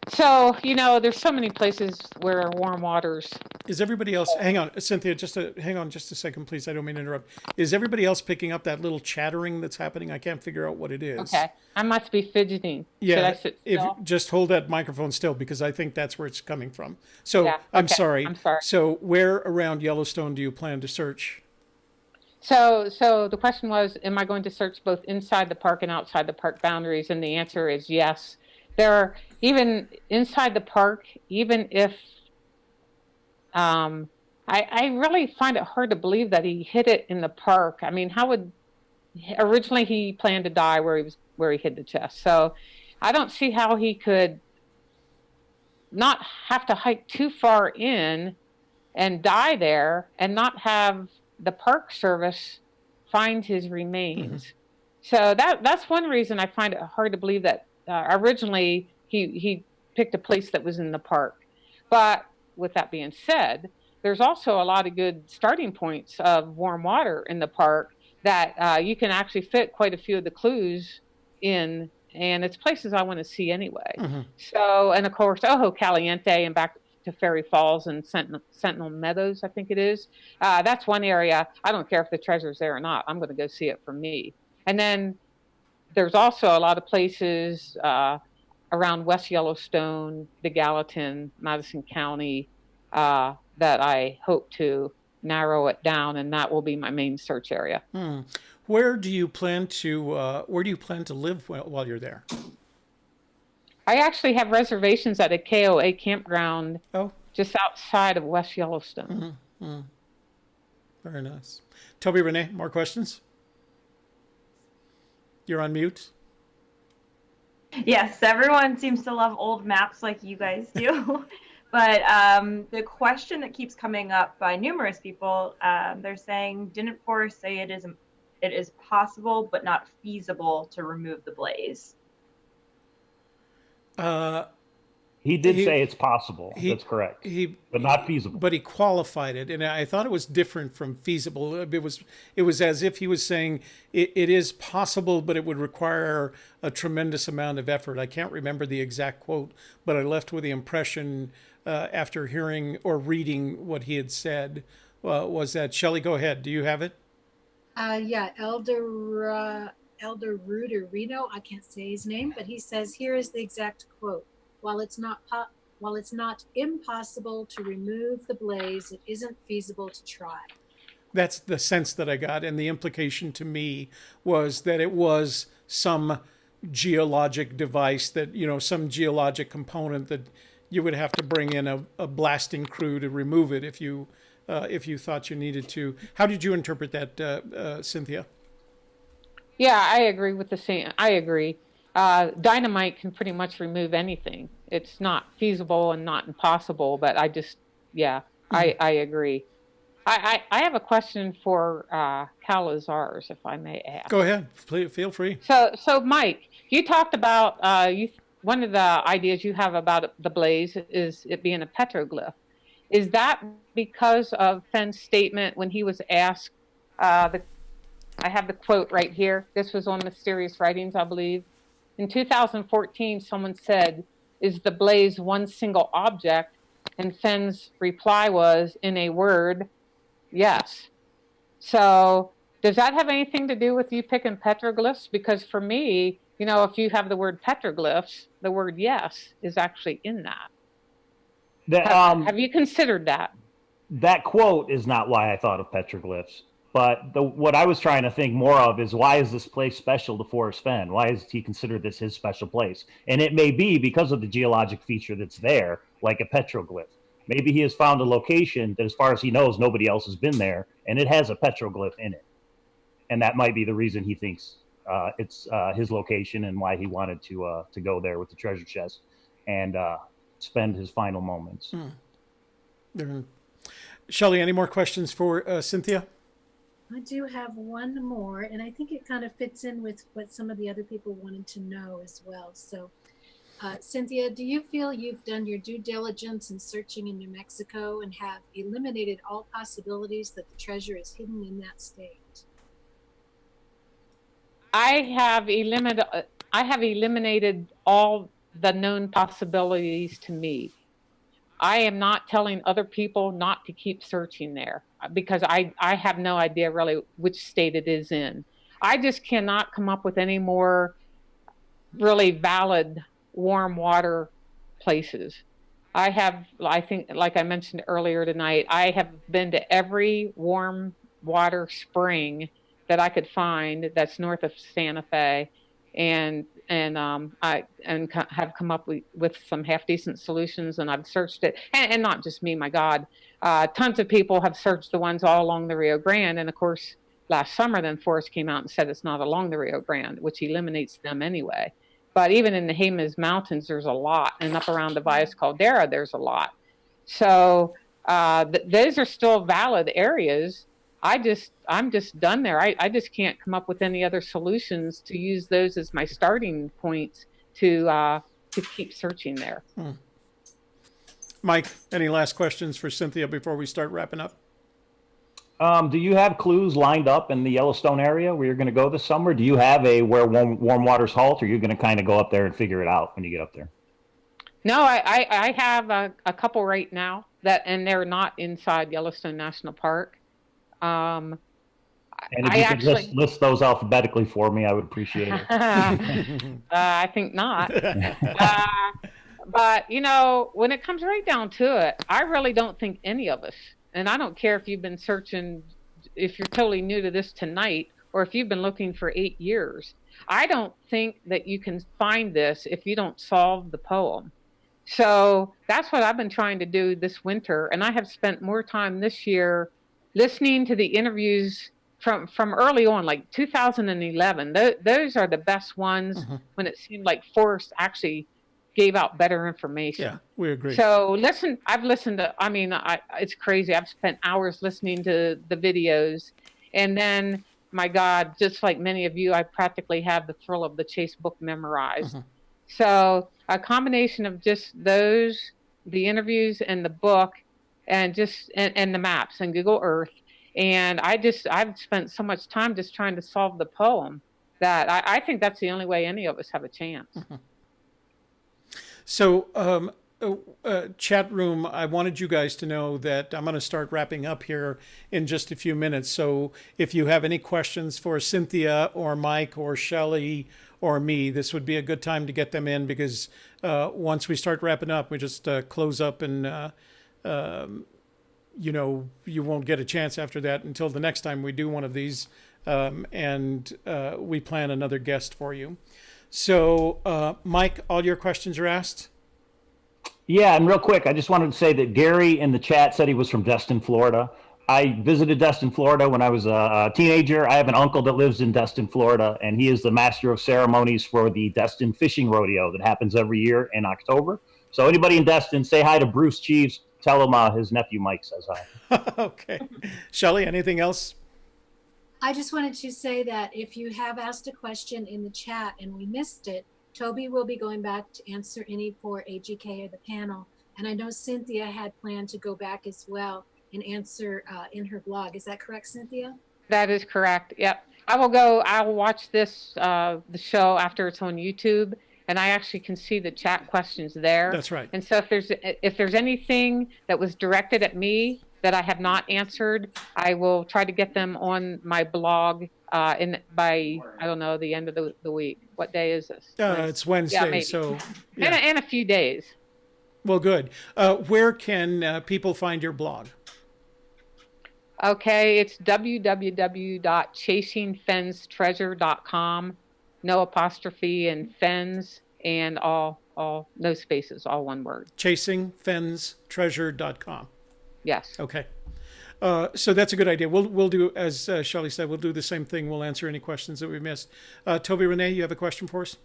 So, there's so many places where warm waters. Is everybody else, hang on, Cynthia, hang on just a second, please. I don't mean to interrupt. Is everybody else picking up that little chattering that's happening? I can't figure out what it is. Okay. I must be fidgeting. Yeah. Should I sit still? Just hold that microphone still, because I think that's where it's coming from. So, Yeah, I'm okay, sorry. I'm sorry. So where around Yellowstone do you plan to search? So the question was, am I going to search both inside the park and outside the park boundaries? And the answer is yes. There are, even inside the park, even if I really find it hard to believe that he hid it in the park. I mean, originally he planned to die where he hid the chest. So I don't see how he could not have to hike too far in and die there and not have the Park Service find his remains. So that's one reason I find it hard to believe that originally he picked a place that was in the park. But with that being said, there's also a lot of good starting points of warm water in the park that you can actually fit quite a few of the clues in, and it's places I want to see anyway. So, and of course, Ojo Caliente and back to Ferry Falls and Sentinel Meadows, I think it is. That's one area. I don't care if the treasure's there or not. I'm going to go see it for me. And then there's also a lot of places around West Yellowstone, the Gallatin, Madison County, that I hope to narrow it down, and that will be my main search area. Where do you plan to live while you're there? I actually have reservations at a KOA campground just outside of West Yellowstone. Very nice. Toby Renee, more questions? You're on mute. Yes, everyone seems to love old maps like you guys do. But the question that keeps coming up by numerous people, they're saying, didn't Forrest say it is possible but not feasible to remove the blaze? He did say it's possible. That's correct. But not feasible. But he qualified it, and I thought it was different from feasible. It was as if he was saying it is possible, but it would require a tremendous amount of effort. I can't remember the exact quote, but I left with the impression after hearing or reading what he had said was that. Shelley, go ahead. Do you have it? Yeah, Elder Ruderino, I can't say his name, but he says, here is the exact quote. While it's not impossible to remove the blaze, it isn't feasible to try. That's the sense that I got. And the implication to me was that it was some geologic device that, some geologic component that you would have to bring in a blasting crew to remove it if you thought you needed to. How did you interpret that, Cynthia? Yeah, I agree with the same. I agree. Dynamite can pretty much remove anything. It's not feasible and not impossible, but I agree. I have a question for Calazars, if I may ask. Go ahead. Please, feel free. So Mike, you talked about one of the ideas you have about the blaze is it being a petroglyph. Is that because of Fenn's statement when he was asked? I have the quote right here. This was on Mysterious Writings, I believe. In 2014, someone said, "Is the blaze one single object?" And Fenn's reply was, in a word, yes. So does that have anything to do with you picking petroglyphs? Because for me, if you have the word petroglyphs, the word yes is actually in that. Have you considered that? That quote is not why I thought of petroglyphs. But what I was trying to think more of is, why is this place special to Forrest Fenn? Why does he consider this his special place? And it may be because of the geologic feature that's there, like a petroglyph. Maybe he has found a location that, as far as he knows, nobody else has been there, and it has a petroglyph in it. And that might be the reason he thinks it's his location, and why he wanted to go there with the treasure chest and spend his final moments. Shelley, any more questions for Cynthia? I do have one more, and I think it kind of fits in with what some of the other people wanted to know as well. So, Cynthia, do you feel you've done your due diligence in searching in New Mexico and have eliminated all possibilities that the treasure is hidden in that state? I have eliminated all the known possibilities to me. I am not telling other people not to keep searching there because I have no idea really which state it is in. I just cannot come up with any more really valid warm water places. I think, like I mentioned earlier tonight, I have been to every warm water spring that I could find that's north of Santa Fe, and have come up with some half decent solutions, and I've searched it, and not just me, my God, tons of people have searched the ones all along the Rio Grande, and of course last summer then Forrest came out and said it's not along the Rio Grande, which eliminates them anyway. But even in the Jemez Mountains there's a lot, and up around the Valles Caldera there's a lot. So those are still valid areas. I'm just done there. I just can't come up with any other solutions to use those as my starting points to keep searching there. Mike, any last questions for Cynthia before we start wrapping up? Do you have clues lined up in the Yellowstone area where you're going to go this summer? Do you have where warm waters halt, or are you going to kind of go up there and figure it out when you get up there? No, I have a couple right now and they're not inside Yellowstone National Park. And if you could just list those alphabetically for me, I would appreciate it. I think not. But, when it comes right down to it, I really don't think any of us, and I don't care if you've been searching, if you're totally new to this tonight, or if you've been looking for 8 years, I don't think that you can find this if you don't solve the poem. So that's what I've been trying to do this winter, and I have spent more time this year listening to the interviews from early on, like 2011. Those are the best ones when it seemed like Forrest actually gave out better information. Yeah, we agree. So I've listened to, it's crazy. I've spent hours listening to the videos. And then, my God, just like many of you, I practically have the Thrill of the Chase book memorized. So a combination of just those, the interviews and the book, and and the maps and Google Earth. And I've spent so much time just trying to solve the poem that I think that's the only way any of us have a chance. So chat room, I wanted you guys to know that I'm going to start wrapping up here in just a few minutes. So if you have any questions for Cynthia or Mike or Shelley or me, this would be a good time to get them in, because once we start wrapping up, we just close up, and you won't get a chance after that until the next time we do one of these, and we plan another guest for you. So, Mike, all your questions are asked? Yeah, and real quick, I just wanted to say that Gary in the chat said he was from Destin, Florida. I visited Destin, Florida when I was a teenager. I have an uncle that lives in Destin, Florida, and he is the master of ceremonies for the Destin Fishing Rodeo that happens every year in October. So anybody in Destin, say hi to Bruce Cheeves. Tell him his nephew Mike says hi. Okay. Shelley, anything else? I just wanted to say that if you have asked a question in the chat and we missed it, Toby will be going back to answer any for AGK or the panel. And I know Cynthia had planned to go back as well and answer in her blog. Is that correct, Cynthia? That is correct. Yep. I will watch this, the show after it's on YouTube, and I actually can see the chat questions there. That's right. And so if there's anything that was directed at me that I have not answered, I will try to get them on my blog by, I don't know, the end of the week. What day is this? It's Wednesday, maybe. so yeah. In a few days. Well, good. Where can people find your blog? Okay, it's www.chasingfennstreasure.com. No apostrophe and Fenns, and all no spaces, all one word. Chasingfennstreasure.com. Yes. Okay. So that's a good idea. We'll do, as Shelley said, we'll do the same thing. We'll answer any questions that we missed. Toby, Renee, you have a question for us?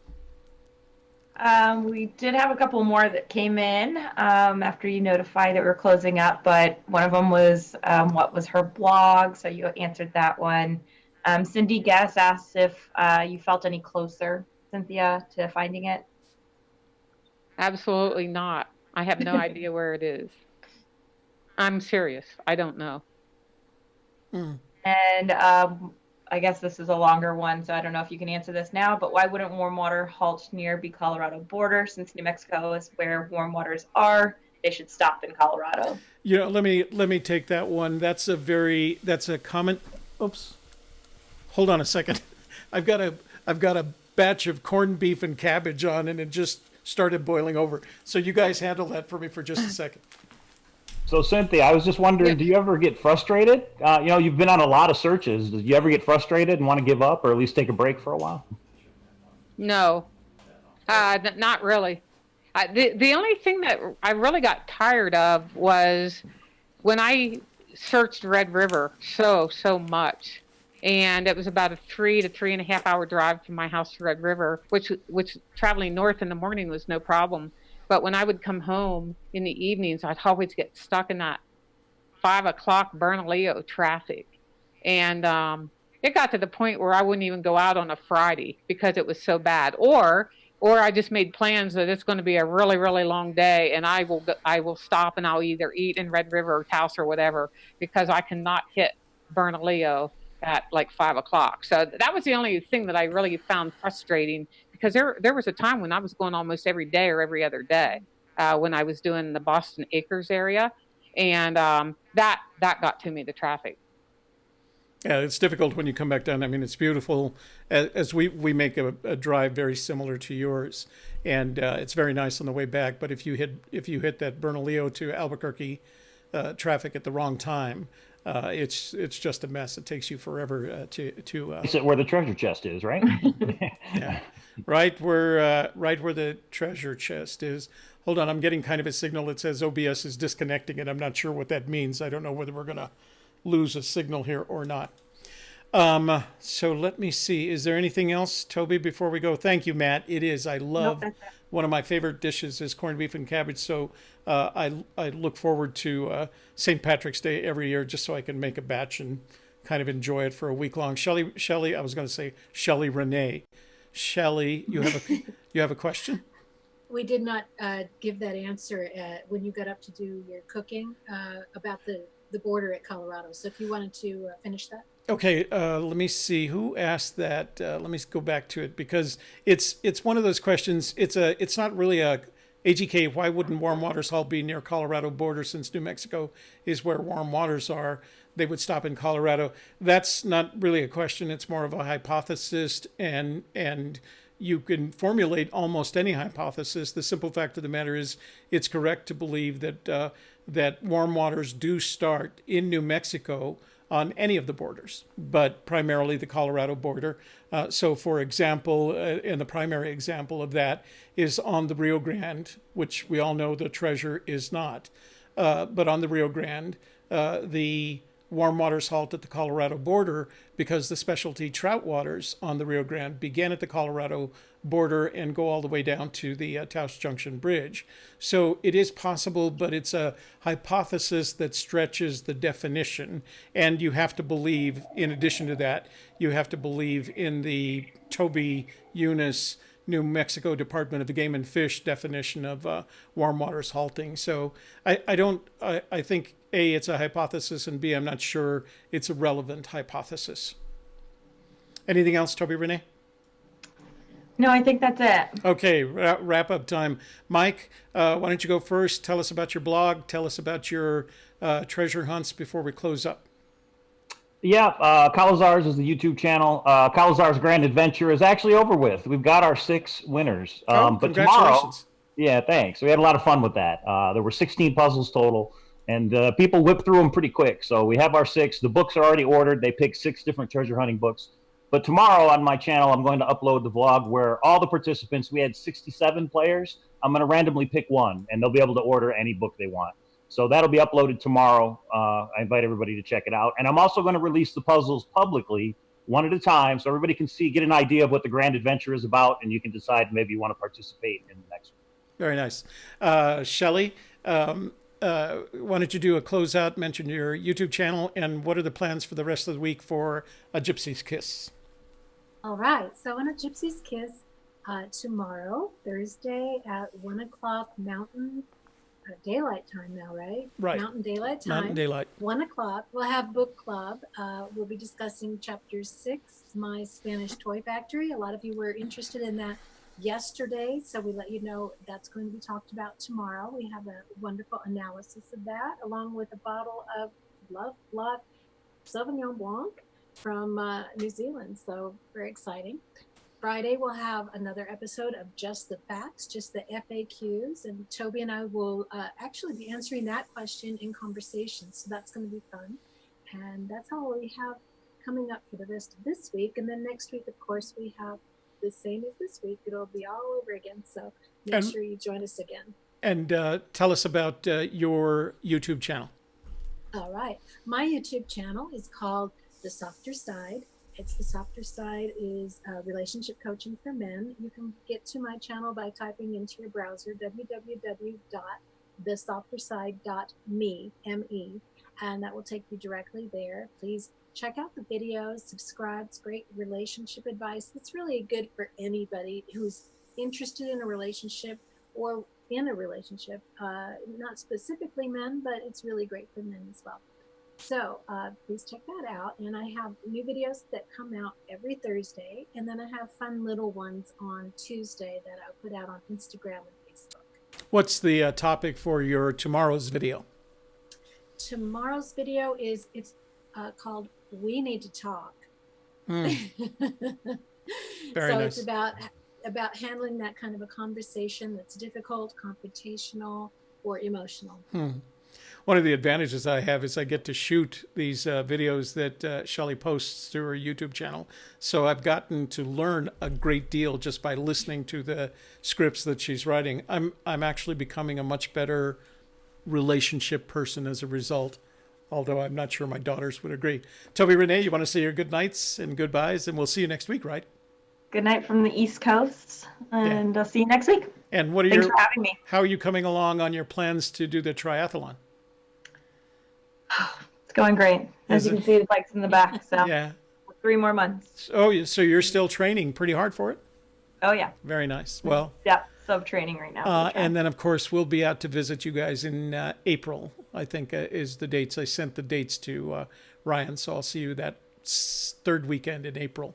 We did have a couple more that came in after you notified that we were closing up, but one of them was what was her blog, so you answered that one. Cindy Guess asked if you felt any closer, Cynthia, to finding it. Absolutely not. I have no idea where it is. I'm serious. I don't know. And I guess this is a longer one, so I don't know if you can answer this now, but why wouldn't warm water halt near the Colorado border? Since New Mexico is where warm waters are, they should stop in Colorado. Let me take that one. That's a comment. Oops. Hold on a second. I've got a batch of corned beef and cabbage on, and it just started boiling over. So you guys handle that for me for just a second. So Cynthia, I was just wondering, do you ever get frustrated? You've been on a lot of searches. Do you ever get frustrated and want to give up, or at least take a break for a while? No, not really. The only thing that I really got tired of was when I searched Red River so much. And it was about a 3 to 3.5 hour drive from my house to Red River, which traveling north in the morning was no problem. But when I would come home in the evenings, I'd always get stuck in that 5 o'clock Bernalillo traffic. And it got to the point where I wouldn't even go out on a Friday because it was so bad. Or I just made plans that it's going to be a really, really long day, and I will stop and I'll either eat in Red River or Taos or whatever, because I cannot hit Bernalillo at like 5 o'clock. So that was the only thing that I really found frustrating, because there was a time when I was going almost every day or every other day when I was doing the Boston Acres area. And that got to me, the traffic. Yeah, it's difficult when you come back down. I mean, it's beautiful, as we make a drive very similar to yours, and it's very nice on the way back. But if you hit that Bernalillo to Albuquerque traffic at the wrong time, it's just a mess. It takes you forever to. Is it where the treasure chest is, right? Yeah, right where the treasure chest is. Hold on, I'm getting kind of a signal that says OBS is disconnecting, and I'm not sure what that means. I don't know whether we're gonna lose a signal here or not. So let me see. Is there anything else, Toby, before we go? Thank you, Matt. It is. I love one of my favorite dishes is corned beef and cabbage. So I look forward to St. Patrick's Day every year just so I can make a batch and kind of enjoy it for a week long. Shelley, I was going to say Shelley Renee. Shelley, you have a question? We did not give that answer when you got up to do your cooking about the border at Colorado. So if you wanted to finish that. Okay, let me see who asked that. Let me go back to it, because it's one of those questions. It's not really a AGK, why wouldn't warm waters halt be near Colorado border since New Mexico is where warm waters are? They would stop in Colorado. That's not really a question. It's more of a hypothesis, and you can formulate almost any hypothesis. The simple fact of the matter is it's correct to believe that that warm waters do start in New Mexico on any of the borders, but primarily the Colorado border. So, for example, and the primary example of that is on the Rio Grande, which we all know the treasure is not. But on the Rio Grande, the warm waters halt at the Colorado border because the specialty trout waters on the Rio Grande begin at the Colorado border and go all the way down to the Taos Junction Bridge. So it is possible, but it's a hypothesis that stretches the definition. And you have to believe, in addition to that, you have to believe in the Toby Eunice New Mexico Department of Game and Fish definition of warm waters halting. So I think A, it's a hypothesis, and B, I'm not sure it's a relevant hypothesis. Anything else, Toby Renee? No, I think that's it. Okay, wrap up time. Mike, why don't you go first? Tell us about your blog. Tell us about your treasure hunts before we close up. Yeah, Kalazars is the YouTube channel. Kalazars Grand Adventure is actually over with. We've got our 6 winners. But congratulations. Tomorrow, yeah, thanks. We had a lot of fun with that. There were 16 puzzles total, and people whipped through them pretty quick. So we have our 6. The books are already ordered. They picked 6 different treasure hunting books. But tomorrow on my channel, I'm going to upload the vlog where all the participants, we had 67 players. I'm going to randomly pick one, and they'll be able to order any book they want. So that'll be uploaded tomorrow. I invite everybody to check it out. And I'm also going to release the puzzles publicly, one at a time, so everybody can get an idea of what the Grand Adventure is about, and you can decide maybe you want to participate in the next one. Very nice. Shelley, why don't you do a closeout, mention your YouTube channel, and what are the plans for the rest of the week for A Gypsy's Kiss? All right. So on A Gypsy's Kiss, tomorrow, Thursday at 1 o'clock Mountain Daylight Time now, right? Right. Mountain Daylight Time. Mountain Daylight. 1 o'clock. We'll have book club. We'll be discussing chapter 6, My Spanish Toy Factory. A lot of you were interested in that yesterday, so we let you know that's going to be talked about tomorrow. We have a wonderful analysis of that, along with a bottle of Love Blood Sauvignon Blanc from New Zealand. So very exciting. Friday, we'll have another episode of Just the Facts, just the FAQs, and Toby and I will actually be answering that question in conversation, so that's going to be fun. And that's all we have coming up for the rest of this week. And then next week, of course, we have the same as this week. It'll be all over again, so make sure you join us again. And tell us about your YouTube channel. All right. My YouTube channel is called The Softer Side. It's The Softer Side is relationship coaching for men. You can get to my channel by typing into your browser www.thesofterside.me, M-E, and that will take you directly there. Please check out the videos, subscribe. It's great relationship advice. It's really good for anybody who's interested in a relationship or in a relationship. Not specifically men, but it's really great for men as well. So please check that out. And I have new videos that come out every Thursday. And then I have fun little ones on Tuesday that I'll put out on Instagram and Facebook. What's the topic for your tomorrow's video? Tomorrow's video is called We Need to Talk. Very so nice. It's about handling that kind of a conversation that's difficult, confrontational, or emotional. One of the advantages I have is I get to shoot these videos that Shelley posts to her YouTube channel. So I've gotten to learn a great deal just by listening to the scripts that she's writing. I'm actually becoming a much better relationship person as a result, although I'm not sure my daughters would agree. Toby Renee, you want to say your good nights and goodbyes, and we'll see you next week, right? Good night from the East Coast, and I'll see you next week. And what are Thanks for having me. How are you coming along on your plans to do the triathlon? It's going great. As you can see, the bike's in the back. So yeah. 3 more months. Oh, so you're still training pretty hard for it? Oh, yeah. Very nice. Well, yeah, so training right now. And then, of course, we'll be out to visit you guys in April, I think is the dates. I sent the dates to Ryan, so I'll see you that third weekend in April.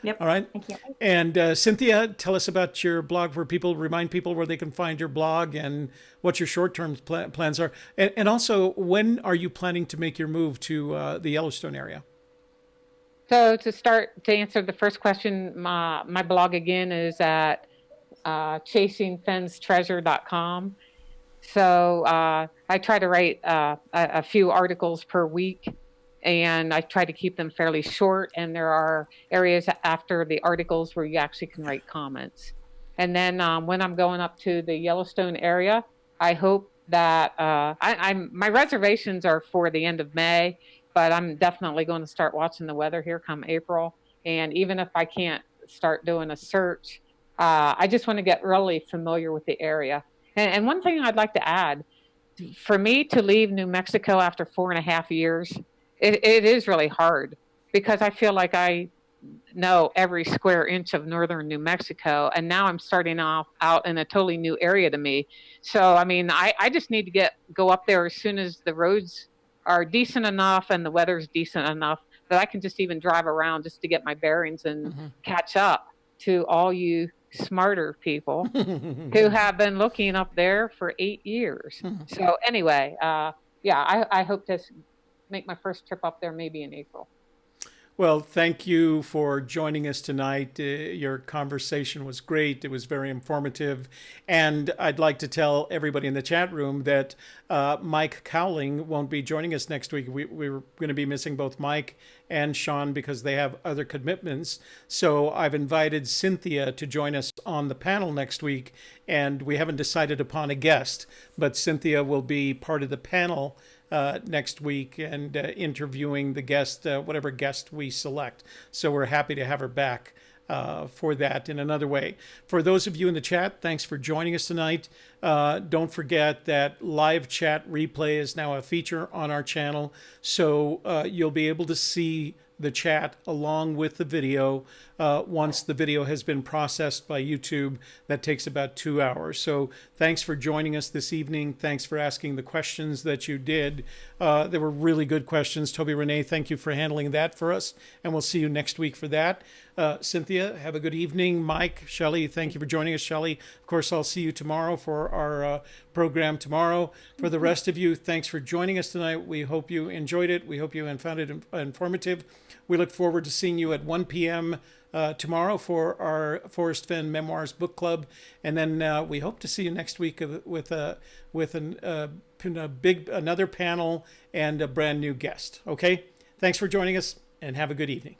Yep. All right. Thank you. And Cynthia, tell us about your blog for people, remind people where they can find your blog and what your short-term plans are. And also, when are you planning to make your move to the Yellowstone area? So to answer the first question, my blog again is at chasingfennstreasure.com. So I try to write a few articles per week, and I try to keep them fairly short. And there are areas after the articles where you actually can write comments. And then when I'm going up to the Yellowstone area, I hope that my reservations are for the end of May, but I'm definitely going to start watching the weather here come April. And even if I can't start doing a search, I just want to get really familiar with the area. And one thing I'd like to add, for me to leave New Mexico after 4.5 years, it is really hard because I feel like I know every square inch of northern New Mexico, and now I'm starting off out in a totally new area to me. So, I mean, I just need to go up there as soon as the roads are decent enough and the weather's decent enough that I can just even drive around just to get my bearings and catch up to all you smarter people who have been looking up there for 8 years. So anyway, yeah, I hope to make my first trip up there maybe in April. Well, thank you for joining us tonight. Your conversation was great. It was very informative. And I'd like to tell everybody in the chat room that Mike Cowling won't be joining us next week. We're going to be missing both Mike and Sean because they have other commitments. So I've invited Cynthia to join us on the panel next week. And we haven't decided upon a guest, but Cynthia will be part of the panel next week and interviewing the guest, whatever guest we select. So we're happy to have her back for that in another way. For those of you in the chat, thanks for joining us tonight. Don't forget that live chat replay is now a feature on our channel. So you'll be able to see the chat along with the video once the video has been processed by YouTube. That takes about 2 hours. So thanks for joining us this evening. Thanks for asking the questions that you did. They were really good questions. Toby Renee, thank you for handling that for us. And we'll see you next week for that. Cynthia, have a good evening. Mike, Shelley, thank you for joining us. Shelley, of course, I'll see you tomorrow for our program tomorrow. For the rest of you, thanks for joining us tonight. We hope you enjoyed it. We hope you found it informative. We look forward to seeing you at 1 p.m. Tomorrow for our Forrest Fenn Memoirs Book Club. And then we hope to see you next week with another panel and a brand new guest. Okay? Thanks for joining us and have a good evening.